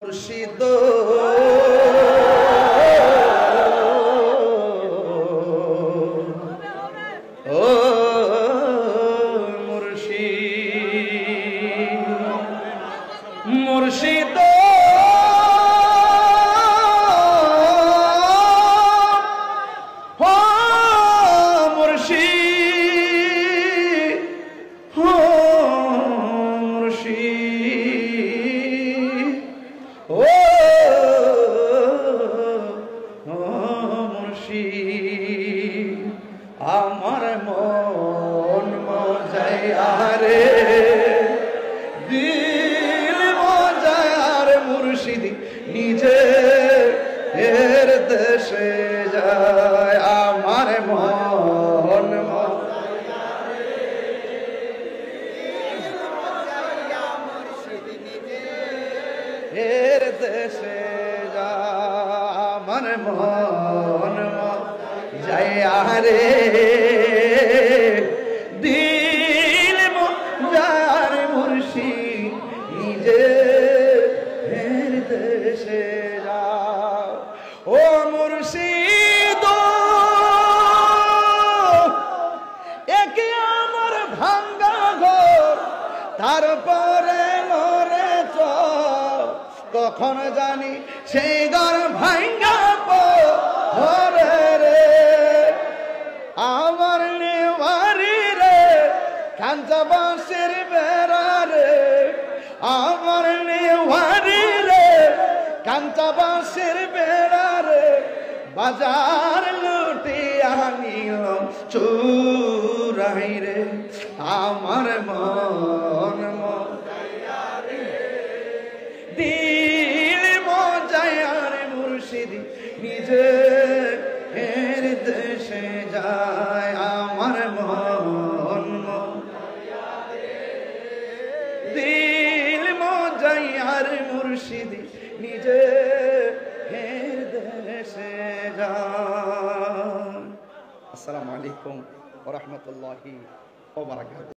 মুর্শিদ ও মুর্শিদ মুর্শিদ আমার মন মজায় রে দিল মজায় মুর্শিদ নিজে এর দেশে যায় আমার মন এর দেশে যায় আমার মন যায় রে দিল মজার মুর্শিদ নিজে এর দেশে যায় ও মুর্শিদ একে আমার ভাঙ্গা ঘর তারপরে মরে কখন জানি সেই ঘর ভাঙ্গা পরে রে আমার নেওয়ারি রে কাঞ্চা বাঁশের বেড়া রে আমার নেওয়ারি রে কাঞ্চা বাঁশের বেড়া রে বাজার লুটিয়া নিল চুরাই রে আমার মন দিল মজায়ার মুর্শিদ নিজে এর দেশে যায় আমার মন দিল মজায়ার মুর্শিদ নিজে এর দেশে যায়। আসসালামু আলাইকুম ওয়া রাহমাতুল্লাহি ওয়া বারাকাতুহু।